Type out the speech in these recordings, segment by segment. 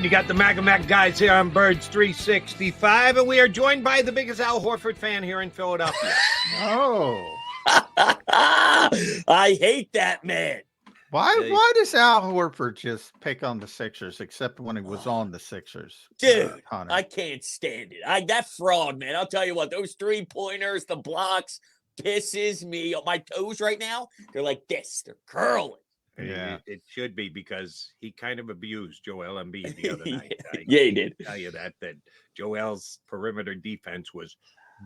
You got the Mac guys here on Birds 365, and we are joined by the biggest Al Horford fan here in Philadelphia. Oh. I hate that man. Why does Al Horford just pick on the Sixers, except when he was on the Sixers? Dude, Hunter? I can't stand it. That fraud, man. I'll tell you what, those 3-pointers, the blocks, pisses me. My toes right now, they're like this. They're curling. Yeah, it should be, because he kind of abused Joel Embiid the other night. Yeah, he did. Tell you that Joel's perimeter defense was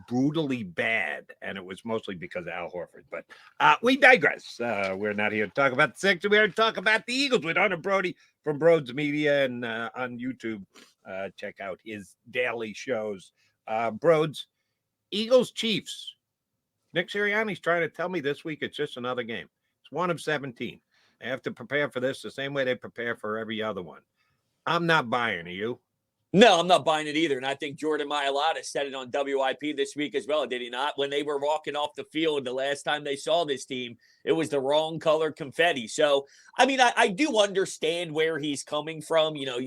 brutally bad, and it was mostly because of Al Horford. But we digress. We're not here to talk about the Sixers. We're here to talk about the Eagles with Hunter Brody from Brodes Media, and on YouTube, check out his daily shows. Brodes, Eagles Chiefs. Nick Sirianni's trying to tell me this week it's just another game. It's 1 of 17. They have to prepare for this the same way they prepare for every other one. I'm not buying. Are you? No, I'm not buying it either. And I think Jordan Mailata said it on WIP this week as well, did he not? When they were walking off the field the last time they saw this team, it was the wrong color confetti. So, I mean, I do understand where he's coming from. You know,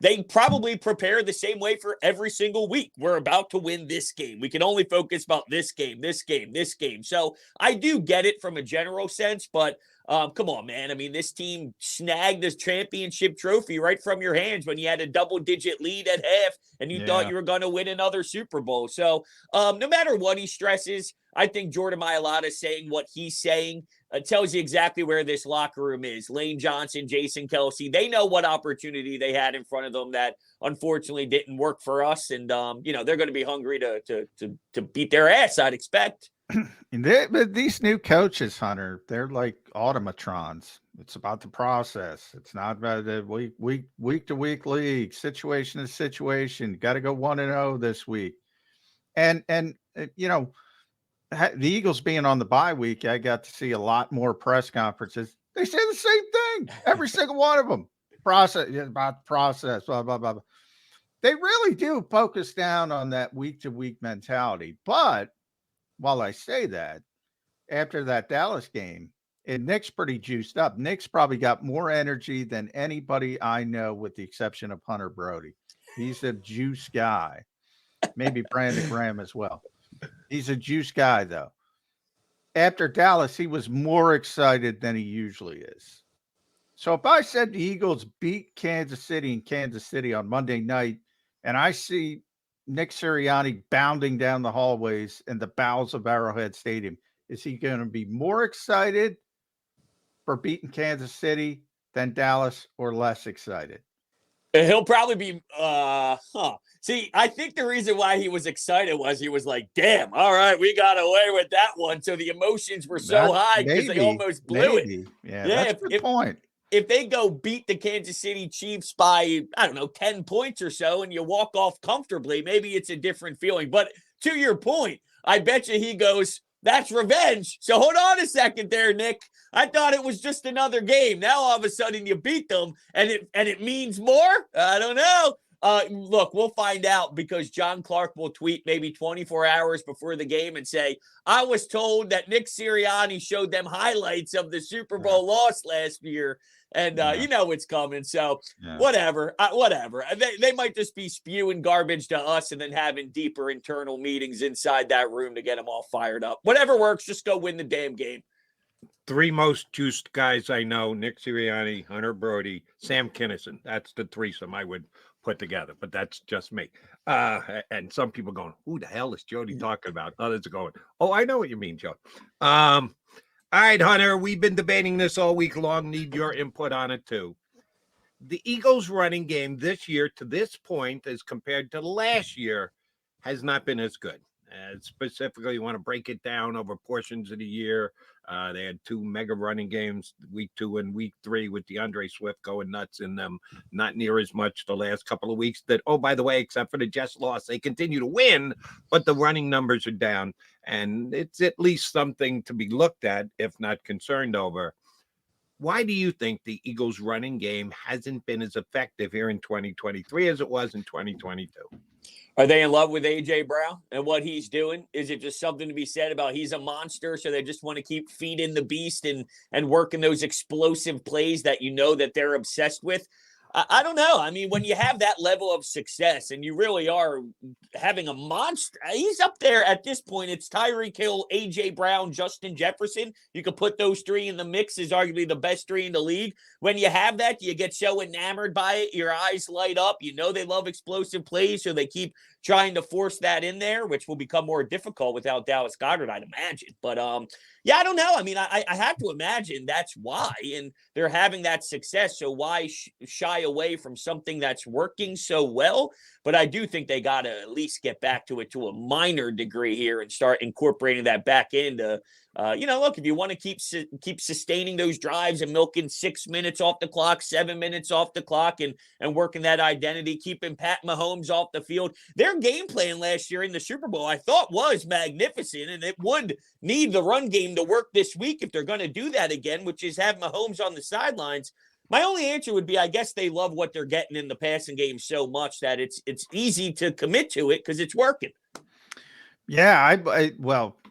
they probably prepare the same way for every single week. We're about to win this game. We can only focus about this game, this game, this game. So I do get it from a general sense, but come on, man. I mean, this team snagged this championship trophy right from your hands when you had a double-digit lead at half and you thought you were going to win another Super Bowl. So no matter what he stresses, I think Jordan Mailata saying what he's saying tells you exactly where this locker room is. Lane Johnson, Jason Kelsey, they know what opportunity they had in front of them that unfortunately didn't work for us. And, they're going to be hungry to beat their ass, I'd expect. But these new coaches, Hunter, they're like automatrons. It's about the process. It's not about the week to week league, situation to situation. Got to go 1-0 this week. And the Eagles being on the bye week, I got to see a lot more press conferences. They say the same thing, every single one of them. About the process, blah, blah, blah, blah. They really do focus down on that week to week mentality. But while I say that, after that Dallas game, and Nick's pretty juiced up. Nick's probably got more energy than anybody I know, with the exception of Hunter Brody. He's a juice guy. Maybe Brandon Graham as well. He's a juice guy, though. After Dallas, he was more excited than he usually is. So if I said the Eagles beat Kansas City in Kansas City on Monday night, and I see Nick Sirianni bounding down the hallways in the bowels of Arrowhead Stadium, is he going to be more excited for beating Kansas City than Dallas, or less excited? He'll probably be, See, I think the reason why he was excited was he was like, damn, all right, we got away with that one. So the emotions were so high because they almost blew it. Yeah, that's a good point. If they go beat the Kansas City Chiefs by, 10 points or so, and you walk off comfortably, maybe it's a different feeling. But to your point, I bet you he goes, that's revenge. So hold on a second there, Nick. I thought it was just another game. Now all of a sudden you beat them, and it means more? I don't know. Look, we'll find out, because John Clark will tweet maybe 24 hours before the game and say, I was told that Nick Sirianni showed them highlights of the Super Bowl loss last year. And it's coming. So whatever. They might just be spewing garbage to us and then having deeper internal meetings inside that room to get them all fired up. Whatever works, just go win the damn game. 3 most juiced guys I know: Nick Sirianni, Hunter Brody, Sam Kinison. That's the threesome I would put together, but that's just me. And some people going, who the hell is Jody talking about? Others are going, oh, I know what you mean, Joe. All right, Hunter, we've been debating this all week long. Need your input on it, too. The Eagles' running game this year, to this point, as compared to last year, has not been as good. Specifically, you want to break it down over portions of the year. They had 2 mega running games, week 2 and week 3, with DeAndre Swift going nuts in them. Not near as much the last couple of weeks. That, oh, by the way, except for the Jets loss, they continue to win, but the running numbers are down. And it's at least something to be looked at, if not concerned over. Why do you think the Eagles' running game hasn't been as effective here in 2023 as it was in 2022? Are they in love with A.J. Brown and what he's doing? Is it just something to be said about he's a monster, so they just want to keep feeding the beast and working those explosive plays that that they're obsessed with? I don't know. I mean, when you have that level of success and you really are having a monster, he's up there at this point. It's Tyreek Hill, A.J. Brown, Justin Jefferson. You could put those three in the mix as arguably the best three in the league. When you have that, you get so enamored by it. Your eyes light up. You know they love explosive plays, so they keep trying to force that in there, which will become more difficult without Dallas Goedert, I'd imagine. But yeah, I don't know. I mean, I have to imagine that's why, and they're having that success. So why shy away from something that's working so well? But I do think they got to at least get back to it to a minor degree here and start incorporating that back into, look, if you want to keep sustaining those drives and milking 6 minutes off the clock, 7 minutes off the clock, and working that identity, keeping Pat Mahomes off the field. Their game plan last year in the Super Bowl, I thought, was magnificent, and it would need the run game to work this week if they're going to do that again, which is have Mahomes on the sidelines. My only answer would be, I guess they love what they're getting in the passing game so much that it's easy to commit to it because it's working. Yeah,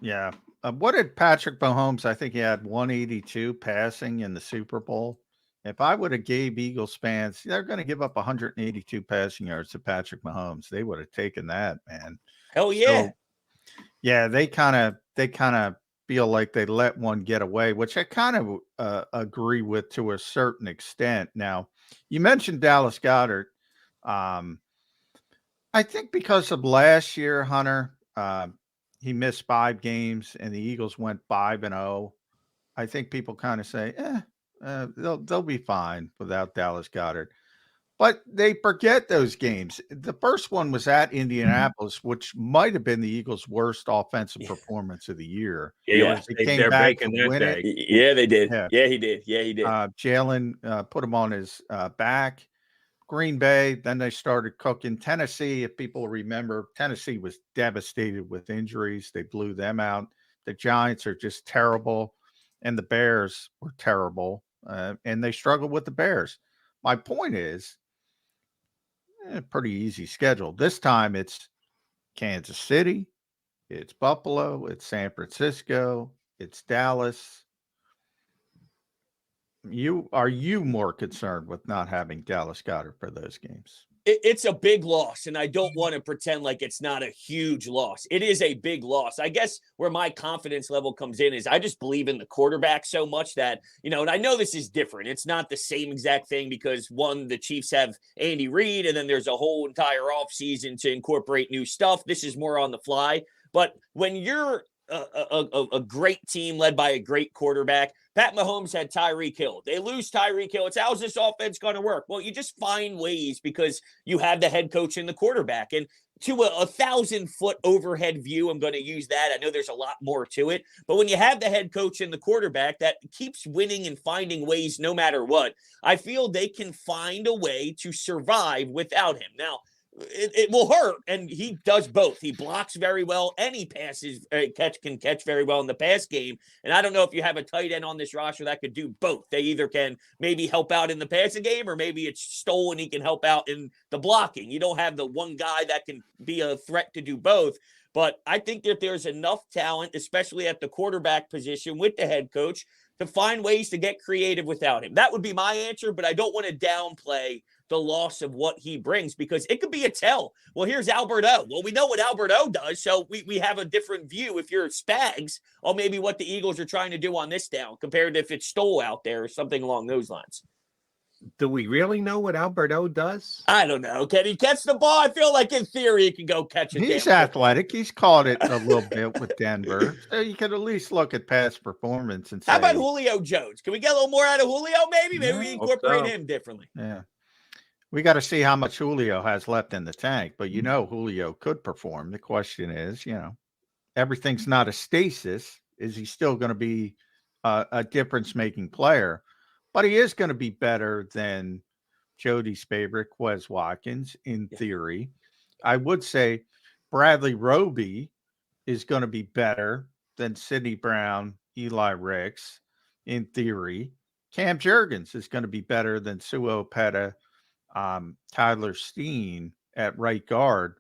yeah. What did Patrick Mahomes? I think he had 182 passing in the Super Bowl. If I would have gave Eagles fans, they're going to give up 182 passing yards to Patrick Mahomes. They would have taken that, man. Hell yeah. So, yeah, they kind of feel like they let one get away, which I kind of agree with to a certain extent. Now, you mentioned Dallas Goedert. I think because of last year, Hunter, he missed 5 games and the Eagles went 5-0. I think people kind of say, they'll be fine without Dallas Goedert. But they forget those games. The first one was at Indianapolis, which might have been the Eagles' worst offensive performance of the year. Yeah, they came back to win it. Yeah, they did. Yeah, he did. Yeah, he did. Jalen put him on his back. Green Bay, then they started cooking. Tennessee, if people remember, Tennessee was devastated with injuries. They blew them out. The Giants are just terrible, and the Bears were terrible, and they struggled with the Bears. My point is, pretty easy schedule. This time it's Kansas City, it's Buffalo, it's San Francisco, it's Dallas. Are you more concerned with not having Dallas Goedert for those games? It's a big loss, and I don't want to pretend like it's not a huge loss. It is a big loss. I guess where my confidence level comes in is I just believe in the quarterback so much that, and I know this is different. It's not the same exact thing because, one, the Chiefs have Andy Reid, and then there's a whole entire offseason to incorporate new stuff. This is more on the fly. But when you're a great team led by a great quarterback, Pat Mahomes had Tyreek Hill. They lose Tyreek Hill. It's how's this offense going to work? Well, you just find ways because you have the head coach and the quarterback. And to a 1,000-foot overhead view, I'm going to use that. I know there's a lot more to it. But when you have the head coach and the quarterback that keeps winning and finding ways no matter what, I feel they can find a way to survive without him. Now, it will hurt, and he does both. He blocks very well, and he passes, can catch very well in the pass game. And I don't know if you have a tight end on this roster that could do both. They either can maybe help out in the passing game, or maybe it's Stoll and he can help out in the blocking. You don't have the one guy that can be a threat to do both. But I think that there's enough talent, especially at the quarterback position with the head coach, to find ways to get creative without him. That would be my answer, but I don't want to downplay the loss of what he brings because it could be a tell. Well, here's Albert O. Well, we know what Albert O does, so we have a different view if you're Spags or maybe what the Eagles are trying to do on this down compared to if it's Stoll out there or something along those lines. Do we really know what Alberto does? I don't know. Can he catch the ball? I feel like in theory he can go catch it. He's athletic. He's caught it a little bit with Denver. So you could at least look at past performance and say, how about Julio Jones? Can we get a little more out of Julio maybe? Maybe we incorporate him differently. Yeah. We got to see how much Julio has left in the tank, but Julio could perform. The question is, everything's not a stasis. Is he still going to be a difference-making player? But he is going to be better than Jody's favorite, Quez Watkins, in theory. I would say Bradley Roby is going to be better than Sidney Brown, Eli Ricks, in theory. Cam Jurgens is going to be better than Suo Peta, Tyler Steen at right guard.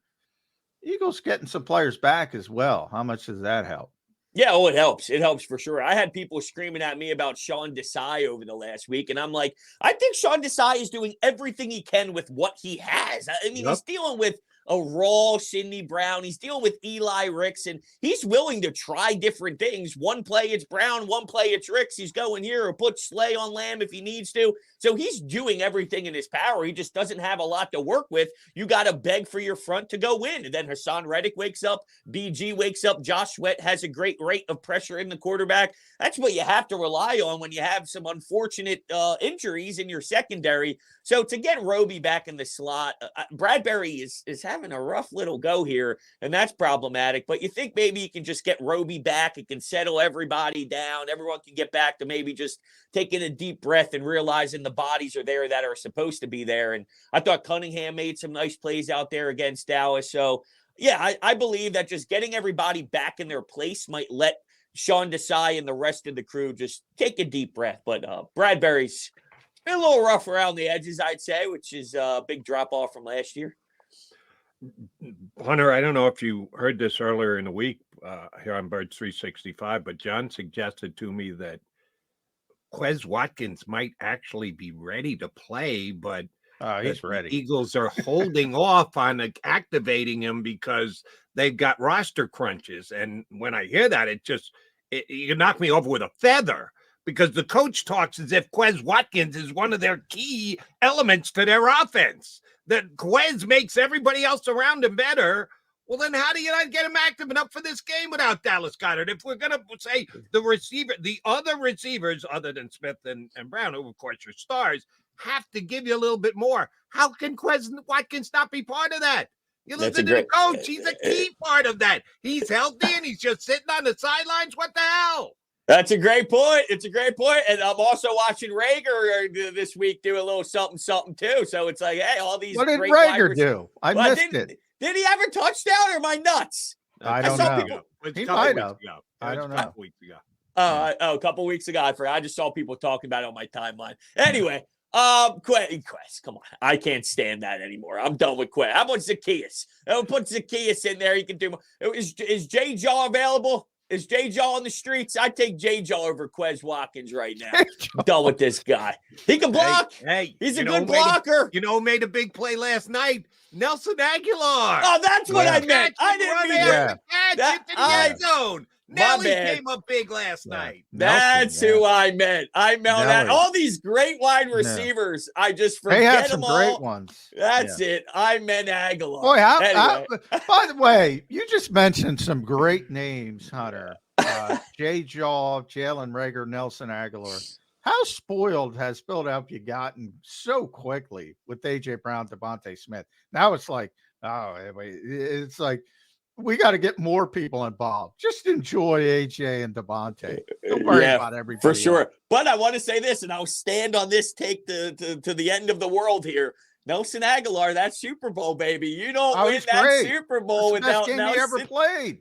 Eagles getting some players back as well. How much does that help? Yeah, oh, it helps. It helps for sure. I had people screaming at me about Sean Desai over the last week, and I'm like, I think Sean Desai is doing everything he can with what he has. I mean, he's dealing with a raw Sidney Brown. He's dealing with Eli Ricks, and he's willing to try different things. One play it's Brown, one play it's Ricks. He's going here or put Slay on Lamb if he needs to. So he's doing everything in his power. He just doesn't have a lot to work with. You got to beg for your front to go win. And then Hassan Reddick wakes up, BG wakes up, Josh Sweat has a great rate of pressure in the quarterback. That's what you have to rely on when you have some unfortunate injuries in your secondary. So to get Roby back in the slot, Bradbury is having a rough little go here, and that's problematic. But you think maybe you can just get Roby back. It can settle everybody down. Everyone can get back to maybe just taking a deep breath and realizing the bodies are there that are supposed to be there. And I thought Cunningham made some nice plays out there against Dallas. So, yeah, I believe that just getting everybody back in their place might let Sean Desai and the rest of the crew just take a deep breath. But Bradbury's been a little rough around the edges, I'd say, which is a big drop-off from last year. Hunter, I don't know if you heard this earlier in the week here on Birds 365, but John suggested to me that Quez Watkins might actually be ready to play, but he's ready. The Eagles are holding off on activating him because they've got roster crunches. And when I hear that, you can knock me over with a feather, because the coach talks as if Quez Watkins is one of their key elements to their offense, that Quez makes everybody else around him better. Well, then how do you not get him active enough for this game without Dallas Goedert? If we're going to say the other receivers other than Smith and Brown, who of course are stars, have to give you a little bit more. How can Quez Watkins not be part of that? You listen to the coach. He's a key part of that. He's healthy and he's just sitting on the sidelines. What the hell? That's a great point. It's a great point. And I'm also watching Rager this week do a little something too. So it's like, hey, all these. What did Rager do? I missed it. Did he have a touchdown or am I nuts? I don't know. He might have. I don't know. A couple weeks ago. A couple weeks ago. I just saw people talking about it on my timeline. Anyway, Quez, come on. I can't stand that anymore. I'm done with Quez. How about Zacchaeus? I'll put Zacchaeus in there. He can do more. Is Jay Jaw available? Is Jay Jaw on the streets? I take Jay Jaw over Quez Watkins right now. I'm done with this guy. He can block. Hey, he's a good blocker. Made a big play last night. Nelson Aguilar. Oh, that's what I meant. I didn't mean that. In the end zone. Nelly came up big last night. That's who I meant. I meant that. All these great wide receivers. I just forget they have some them all. great ones. That's it. I meant Aguilar. Boy, by the way, you just mentioned some great names, Hunter. Jay Jaw, Jalen Rager, Nelson Aguilar. How spoiled has Philadelphia gotten so quickly with A.J. Brown, Devontae Smith? Now it's like, it's like, we got to get more people involved. Just enjoy AJ and Devontae. Don't worry about everybody. For sure. Else. But I want to say this, and I'll stand on this take to the end of the world here. Nelson Aguilar, that Super Bowl, baby. You don't win that Super Bowl without Nelson. He ever played.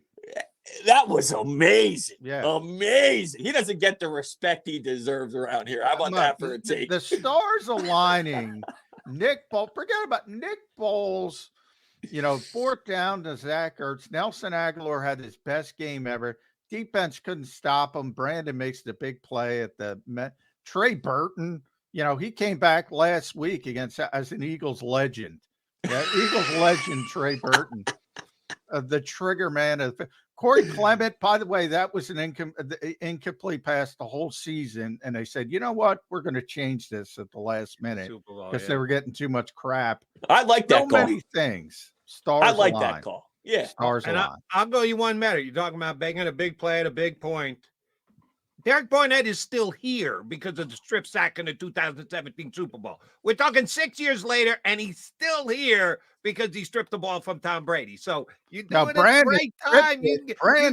That was amazing. Yeah. Amazing. He doesn't get the respect he deserves around here. How about that for a take? The stars aligning. Nick Bowles. Forget about Nick Bowles. Fourth down to Zach Ertz. Nelson Aguilar had his best game ever. Defense couldn't stop him. Brandon makes the big play at the Trey Burton. He came back last week as an Eagles legend. Yeah, Eagles legend Trey Burton, the trigger man of Corey Clement. By the way, that was an incomplete pass the whole season, and they said, you know what, we're going to change this at the last minute because they were getting too much crap. I like that call. So many things. Stars I like align. that call. Yeah. Stars and align. I'll go you one better. You're talking about making a big play at a big point. Derek Barnett is still here because of the strip sack in the 2017 Super Bowl. We're talking 6 years later, and he's still here because he stripped the ball from Tom Brady. So you do it at the right time. You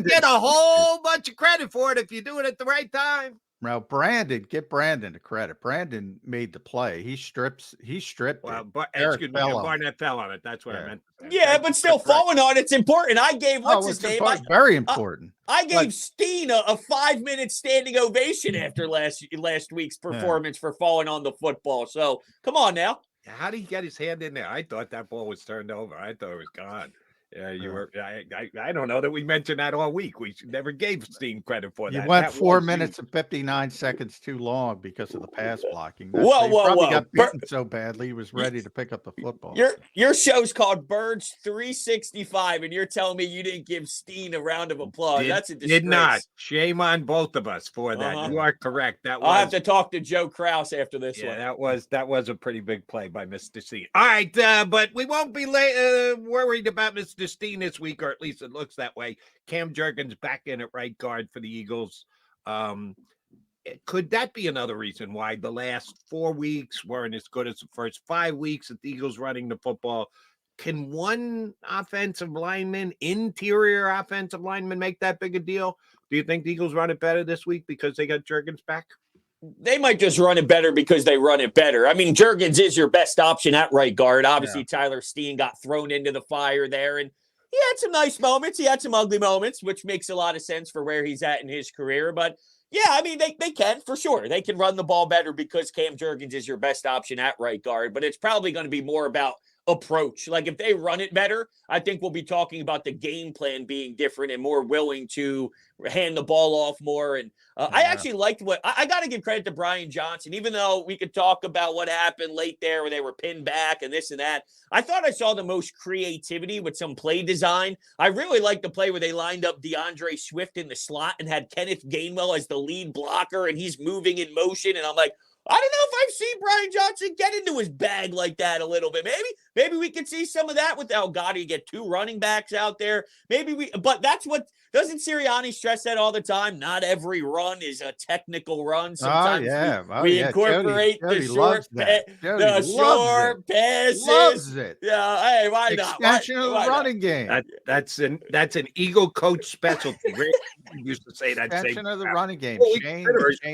get a whole bunch of credit for it if you do it at the right time. Now, get Brandon the credit. Brandon made the play. He stripped it. Barnett fell on it. That's what I meant. Yeah, but still falling on it's important. I gave his name? Very important. I gave Steen a 5-minute standing ovation after last week's performance for falling on the football. So come on now. How did he get his hand in there? I thought that ball was turned over. I thought it was gone. Yeah, you were. I don't know that we mentioned that all week. We never gave Steen credit for You that. went That 4 was you. minutes and 59 seconds too long because of the pass blocking. That's Whoa, he whoa, probably whoa. got beaten so badly he was ready to pick up the football. Your show's called Birds 365, and you're telling me you didn't give Steen a round of applause. That's a disgrace. Did not. Shame on both of us for that. Uh-huh. You are correct. That I'll have was. to talk to Joe Kraus after this one. That was a pretty big play by Mr. Steen. All right, but we won't be worried about Mr. Steen this week, or at least it looks that way. Cam Jurgens back in at right guard for the Eagles. Could that be another reason why the last 4 weeks weren't as good as the first 5 weeks that the Eagles running the football? Can one interior offensive lineman, make that big a deal? Do you think the Eagles run it better this week because they got Jurgens back? They might just run it better because they run it better. I mean, Jurgens is your best option at right guard. Obviously, Tyler Steen got thrown into the fire there, and he had some nice moments. He had some ugly moments, which makes a lot of sense for where he's at in his career. But yeah, I mean, they can for sure. They can run the ball better because Cam Jurgens is your best option at right guard. But it's probably going to be more about approach. Like if they run it better, I think we'll be talking about the game plan being different and more willing to hand the ball off more. And I actually liked what I got to give credit to Brian Johnson, even though we could talk about what happened late there where they were pinned back and this and that. I thought I saw the most creativity with some play design. I really liked the play where they lined up DeAndre Swift in the slot and had Kenneth Gainwell as the lead blocker, and he's moving in motion. And I'm like, I don't know if I've seen Brian Johnson get into his bag like that a little bit. Maybe we could see some of that with Gotti, get 2 running backs out there. But that's what, doesn't Sirianni stress that all the time? Not every run is a technical run. Sometimes we incorporate Jody the short passes. Loves it. Yeah, hey, why not? Extension of the running game. That's an Eagle coach specialty. Rick used to say that. Extension of the running game. Shane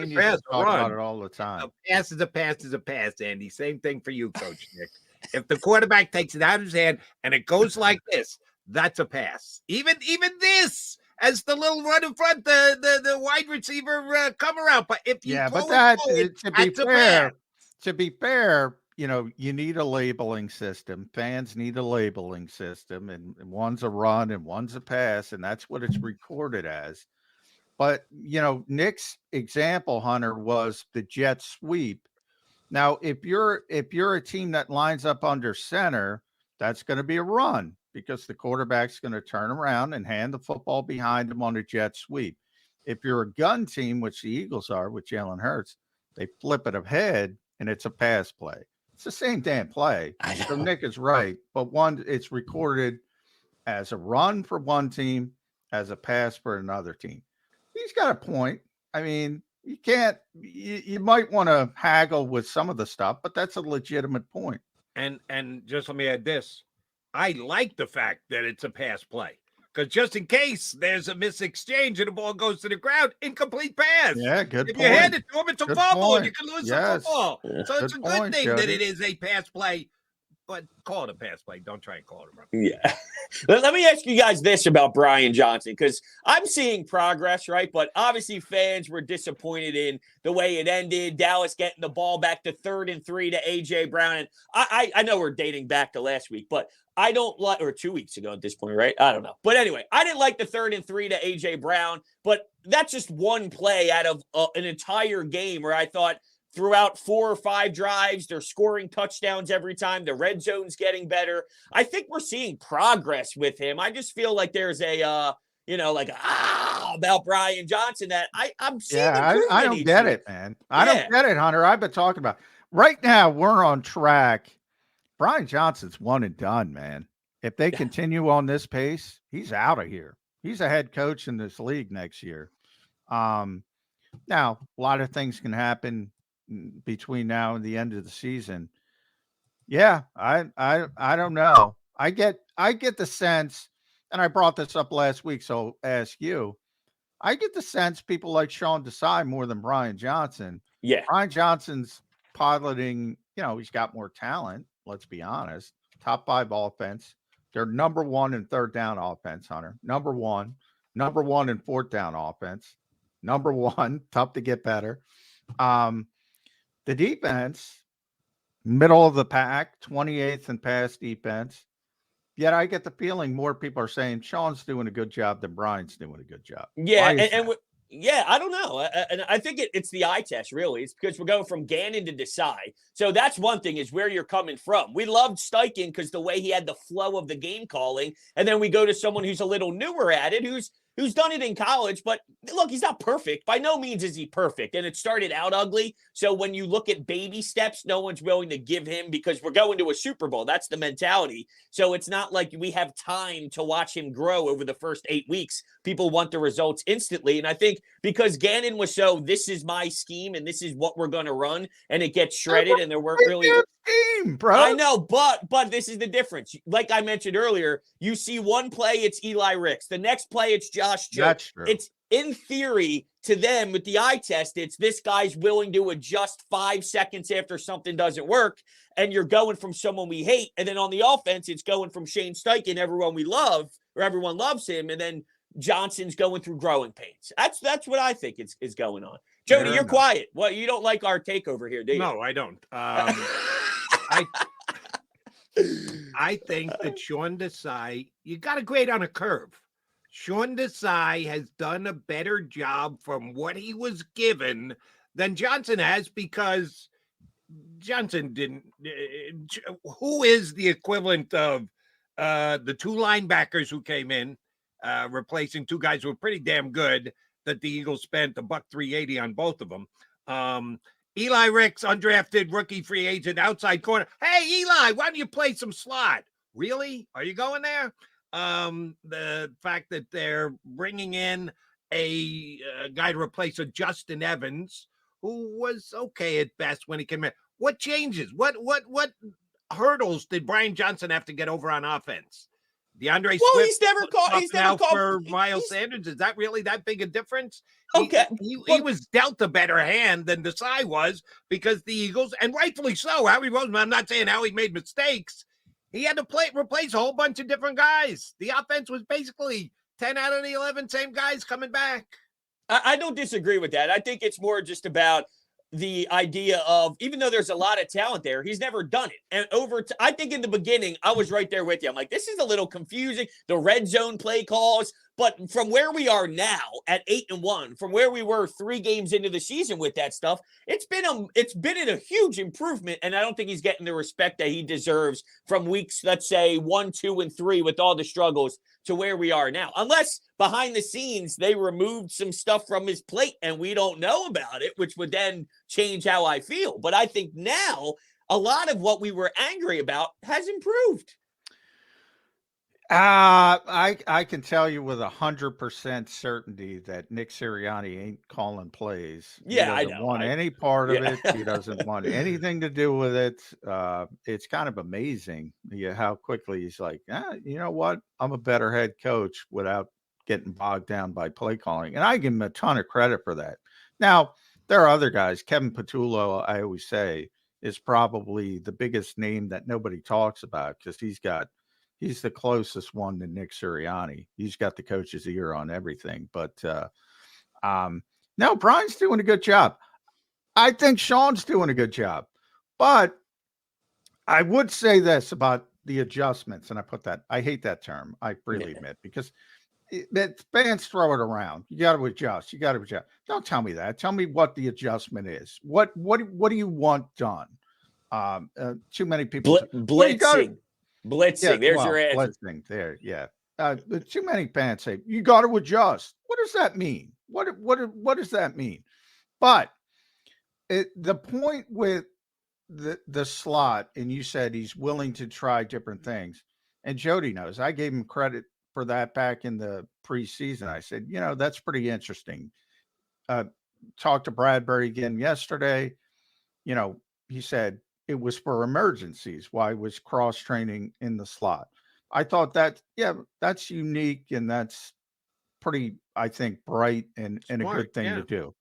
used to talk about it all the time. A pass is a pass is a pass, Andy. Same thing for you, Coach Nick. If the quarterback takes it out of his hand and it goes like this, that's a pass. Even this, as the little run in front, the wide receiver come around. But if you to be fair, you need a labeling system. Fans need a labeling system, and one's a run and one's a pass, and that's what it's recorded as. But Nick's example, Hunter, was the jet sweep. Now, if you're a team that lines up under center, that's going to be a run because the quarterback's going to turn around and hand the football behind him on a jet sweep. If you're a gun team, which the Eagles are with Jalen Hurts, they flip it ahead and it's a pass play. It's the same damn play. So Nick is right, but it's recorded as a run for one team, as a pass for another team. He's got a point. I mean, you might want to haggle with some of the stuff, but that's a legitimate point. And just let me add this. I like the fact that it's a pass play because just in case there's a misexchange and the ball goes to the ground, incomplete pass. Yeah, good if point. you hand it to him, it's a fumble and you can lose the football. Yeah. So it's a good thing that it is a pass play. But call it a pass play. Don't try and call it a run. Yeah. Let me ask you guys this about Brian Johnson, because I'm seeing progress, right? But obviously fans were disappointed in the way it ended. Dallas getting the ball back to 3rd and 3 to A.J. Brown. And I know we're dating back to last week, but I don't like, or 2 weeks ago at this point, right? I don't know. But anyway, I didn't like the 3rd and 3 to A.J. Brown, but that's just one play out of an entire game where I thought, throughout 4 or 5 drives, they're scoring touchdowns every time. The red zone's getting better. I think we're seeing progress with him. I just feel like there's about Brian Johnson that I'm seeing. Yeah, I don't get it, man. I don't get it, Hunter. I've been talking about right now. We're on track. Brian Johnson's one and done, man. If they continue on this pace, he's out of here. He's a head coach in this league next year. Now, a lot of things can happen between now and the end of the season. Yeah, I don't know. I get the sense, and I brought this up last week, so I'll ask you. I get the sense people like Sean Desai more than Brian Johnson. Yeah. Brian Johnson's piloting, he's got more talent, let's be honest. Top 5 offense. They're number 1 in 3rd down offense, Hunter. Number one in 4th down offense. Number 1, tough to get better. The defense, middle of the pack, 28th in pass defense. Yet I get the feeling more people are saying Sean's doing a good job than Brian's doing a good job. Yeah, Why is that? yeah, I don't know, and I think it's the eye test. Really, it's because we're going from Gannon to Desai. So that's one thing is where you're coming from. We loved Steichen because the way he had the flow of the game calling, and then we go to someone who's a little newer at it, who's done it in college. But look, he's not perfect. By no means is he perfect, and it started out ugly. So when you look at baby steps, no one's willing to give him because we're going to a Super Bowl. That's the mentality. So it's not like we have time to watch him grow over the first 8 weeks. People want the results instantly. And I think because Gannon was so, this is my scheme and this is what we're going to run, and it gets shredded and there weren't really scheme, bro. I know, but this is the difference. Like I mentioned earlier, you see one play, it's Eli Ricks. The next play, it's Josh Jones. That's true. It's in theory to them with the eye test, it's this guy's willing to adjust 5 seconds after something doesn't work. And you're going from someone we hate. And then on the offense, it's going from Shane Steichen, everyone we love, or everyone loves him. And then Johnson's going through growing pains. That's what I think is going on. Jody, you're quiet. Well, you don't like our takeover here, do you? No, I don't. I think that Sean Desai, you got to grade on a curve. Sean Desai has done a better job from what he was given than Johnson has, because Johnson didn't. Who is the equivalent of the 2 linebackers who came in, replacing 2 guys who were pretty damn good, that the Eagles spent $1.380 on both of them. Eli Ricks, undrafted rookie free agent, outside corner. Hey, Eli, why don't you play some slot? Really? Are you going there? The fact that they're bringing in a guy to replace a Justin Evans, who was okay at best when he came in. What changes? What hurdles did Brian Johnson have to get over on offense? DeAndre Swift, he's never called for Miles Sanders. Is that really that big a difference? Okay. He was dealt a better hand than Desai was, because the Eagles, and rightfully so, Howie Roseman, I'm not saying Howie made mistakes. He had to replace a whole bunch of different guys. The offense was basically 10 out of the 11 same guys coming back. I don't disagree with that. I think it's more just about the idea of, even though there's a lot of talent there, he's never done it. And I think in the beginning, I was right there with you. I'm like, this is a little confusing. The red zone play calls. But from where we are now at 8-1, from where we were 3 games into the season with that stuff, it's been a huge improvement. And I don't think he's getting the respect that he deserves from weeks, let's say 1, 2, and 3 with all the struggles to where we are now. Unless behind the scenes, they removed some stuff from his plate and we don't know about it, which would then change how I feel. But I think now a lot of what we were angry about has improved. I can tell you with 100% certainty that Nick Sirianni ain't calling plays. Yeah, I He doesn't want any part of it. He doesn't want anything to do with it. It's kind of amazing how quickly he's like, you know what? I'm a better head coach without getting bogged down by play calling. And I give him a ton of credit for that. Now, there are other guys. Kevin Patullo, I always say, is probably the biggest name that nobody talks about, because he's the closest one to Nick Sirianni. He's got the coach's ear on everything. But no, Brian's doing a good job. I think Sean's doing a good job. But I would say this about the adjustments, and I hate that term, I freely admit, because that fans throw it around. You got to adjust. You got to adjust. Don't tell me that. Tell me what the adjustment is. What do you want done? Too many people. Blitzing. Blitzing. There's your answer. Blitzing. There. Yeah. Too many fans say you got to adjust. What does that mean? What does that mean? But the point with the slot, and you said he's willing to try different things, and Jody knows. I gave him credit for that back in the preseason. I said, that's pretty interesting. Talked to Bradbury again yesterday. He said it was for emergencies. Why was cross training in the slot? I thought that's unique, and that's pretty, I think, bright and a good thing to do.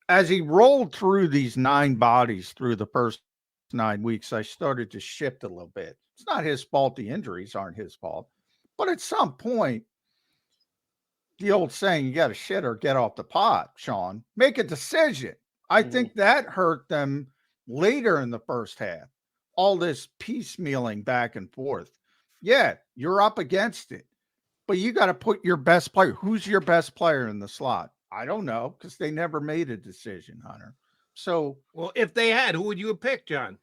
As he rolled through these 9 bodies through the first 9 weeks, I started to shift a little bit. It's not his fault. The injuries aren't his fault. But at some point, the old saying, you got to shit or get off the pot, Sean. Make a decision. I think that hurt them later in the first half. All this piecemealing back and forth. Yeah, you're up against it. But you got to put your best player. Who's your best player in the slot? I don't know because they never made a decision, Hunter. So Well, if they had, who would you have picked, John?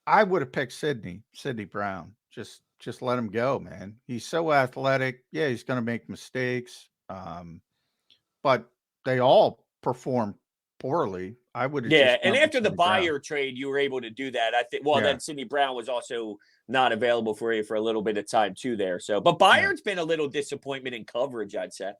I would have picked Sidney Brown. Just let him go, man. He's so athletic. Yeah, he's going to make mistakes. But they all perform poorly. I would have Yeah, just and went with after the Sidney Brown. Buyer trade, you were able to do that. I think. Well, Yeah. then Sidney Brown was also not available for you for a little bit of time too there. So, but Bayard's been a little disappointment in coverage, I'd say.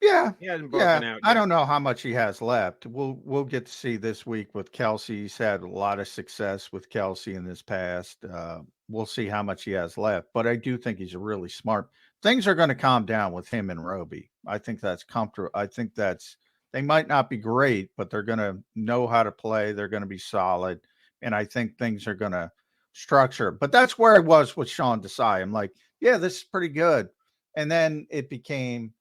Yeah, He hasn't broken out I yet. don't know how much he has left. We'll get to see this week with Kelsey. He's had a lot of success with Kelsey in this past. We'll see how much he has left, but I do think he's really smart. Things are going to calm down with him and Roby. I think that's comfortable. I think they might not be great, but they're going to know how to play. They're going to be solid, and I think things are going to structure. But that's where I was with Sean Desai. I'm like, yeah, this is pretty good, and then it became,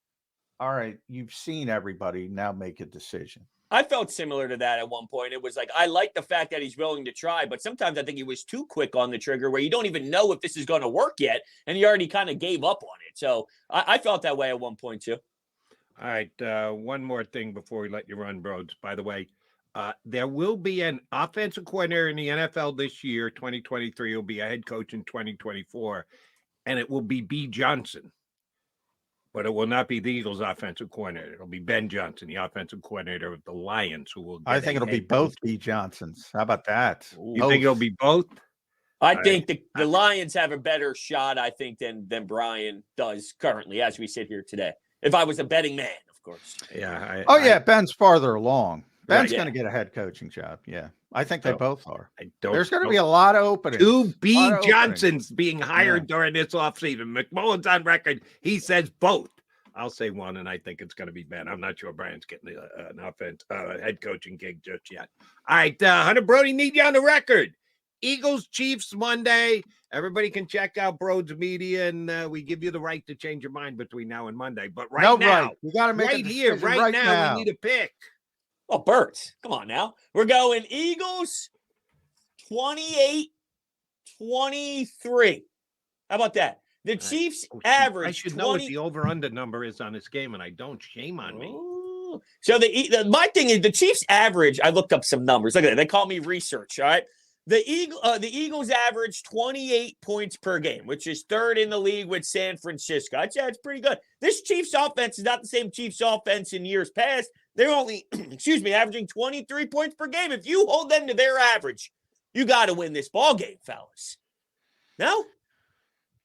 all right, you've seen everybody, now make a decision. I felt similar to that at one point. It was like, I like the fact that he's willing to try, but sometimes I think he was too quick on the trigger where you don't even know if this is going to work yet, and he already kind of gave up on it. So I felt that way at one point too. All right, one more thing before we let you run, Brodes. By the way, there will be an offensive coordinator in the NFL this year, 2023. He'll be a head coach in 2024, and it will be B. Johnson. But it will not be the Eagles' offensive coordinator. It'll be Ben Johnson, the offensive coordinator of the Lions, who will get I think it'll be both B. Johnsons. How about that? You think it'll be both? I think the Lions have a better shot, I think, than Brian does currently as we sit here today. If I was a betting man, of course. Yeah. Ben's farther along. Ben's Right, going to get a head coaching job. Yeah. I think they both are. Don't. There's going to be a lot of openings. Two B. Lot of Johnsons being hired Yeah. during this offseason. McMullen's on record. He says both. I'll say one, and I think it's going to be Ben. I'm not sure Brian's getting an offense head coaching gig just yet. All right, Hunter Brody, need you on the record. Eagles Chiefs Monday. Everybody can check out Brodes Media, and we give you the right to change your mind between now and Monday. But now, right. You got to make right a here, decision right now, now, we need a pick. Oh, Bert, come on now. We're going Eagles 28-23. How about that? The Chiefs average. I should know what the over-under number is on this game, and I don't. Shame on me. Oh. So my thing is the Chiefs average. I looked up some numbers. Look at that. They call me research. All right. The Eagles average 28 points per game, which is third in the league with San Francisco. I'd say it's pretty good. This Chiefs offense is not the same Chiefs offense in years past. They're only, averaging 23 points per game. If you hold them to their average, you got to win this ball game, fellas. No?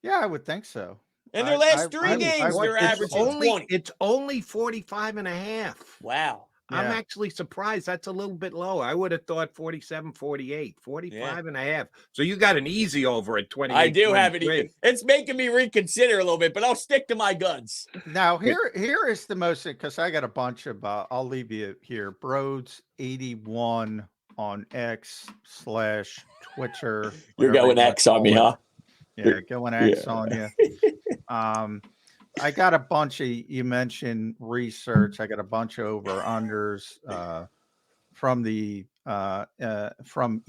Yeah, I would think so. And their last three games, they're averaging 20. It's only 45.5. Wow. Yeah. I'm actually surprised. That's a little bit low. I would have thought 47, 48, 45.5. So you got an easy over at 28. I do have it. It's making me reconsider a little bit, but I'll stick to my guns. Now, here is the most, because I got a bunch of, I'll leave you here. Brodes 81 on X/Twitcher. You're going X on me, huh? Yeah, going X on you. I got a bunch of, you mentioned research. I got a bunch of over-unders from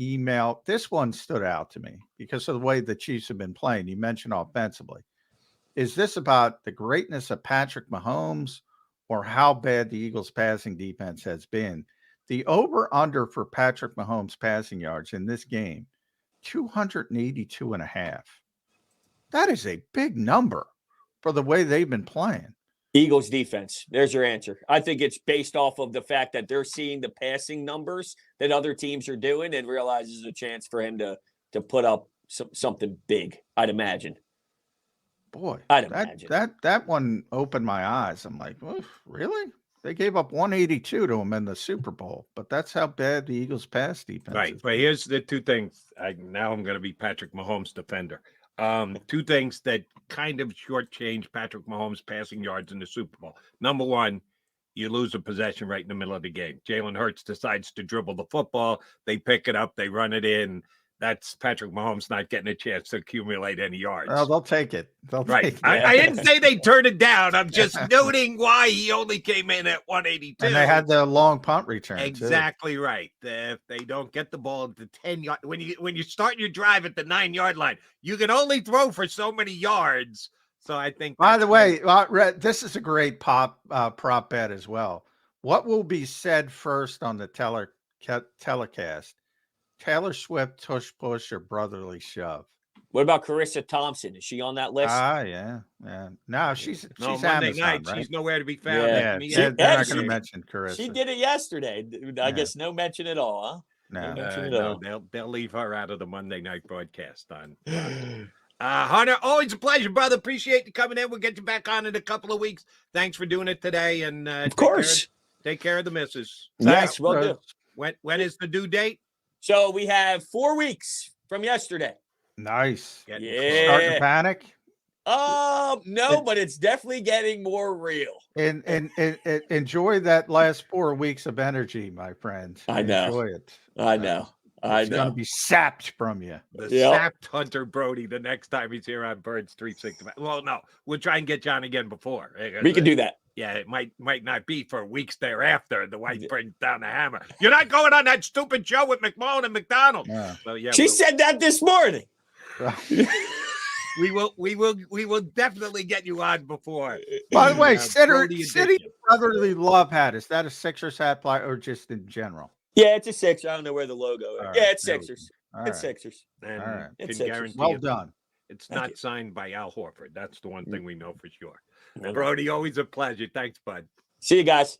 email. This one stood out to me because of the way the Chiefs have been playing. You mentioned offensively. Is this about the greatness of Patrick Mahomes or how bad the Eagles' passing defense has been? The over-under for Patrick Mahomes' passing yards in this game, 282.5. That is a big number for the way they've been playing. Eagles defense. There's your answer. I think it's based off of the fact that they're seeing the passing numbers that other teams are doing and realize there's a chance for him to put up something big, I'd imagine. Boy, I'd imagine. That one opened my eyes. I'm like, really? They gave up 182 to him in the Super Bowl, but that's how bad the Eagles pass defense Right. is. But here's the two things. Now I'm going to be Patrick Mahomes' defender. Two things that kind of shortchange Patrick Mahomes' passing yards in the Super Bowl. Number one, you lose a possession right in the middle of the game. Jalen Hurts decides to dribble the football. They pick it up. They run it in. That's Patrick Mahomes not getting a chance to accumulate any yards. Well, they'll take it. They'll Right. take it. I didn't say they turned it down. I'm just noting why he only came in at 182. And they had the long punt return. Exactly right. If they don't get the ball at the 10-yard, when you start your drive at the 9-yard line, you can only throw for so many yards. So I think. By the way, this is a great prop bet as well. What will be said first on the telecast? Taylor Swift, tush push, or brotherly shove? What about Carissa Thompson? Is she on that list? Yeah. No, she's Monday Amazon, night. Right? She's nowhere to be found. Yeah. They're not going to mention Carissa. She did it yesterday. I guess no mention at all, huh? No. No, they'll leave her out of the Monday night broadcast on. Hunter, always a pleasure, brother. Appreciate you coming in. We'll get you back on in a couple of weeks. Thanks for doing it today, and of course, take care of the missus. Yes, will do. When is the due date? So we have 4 weeks from yesterday. Nice. Yeah. Starting to panic? No, but it's definitely getting more real. And enjoy that last 4 weeks of energy, my friend. I know. Enjoy it. I know. It's going to be sapped from you. The sapped Hunter Brody the next time he's here on Birds 365. Well, no, we'll try and get John again before. We can do that. Yeah, it might not be for weeks thereafter. The wife brings down the hammer. You're not going on that stupid show with McMullen and McDonald. Yeah. So yeah, she said that this morning. We will definitely get you on before. By the way, Brody City edition. Brotherly Love hat. Is that a Sixers hat or just in general? Yeah, it's a Sixers. I don't know where the logo is. All right. Yeah, it's Sixers. All It's right. Sixers. And All right. It's can Sixers. guarantee Well it. done. It's Thank not you. signed by Al Horford. That's the one thing we know for sure. Okay. Brody, always a pleasure. Thanks, bud. See you guys.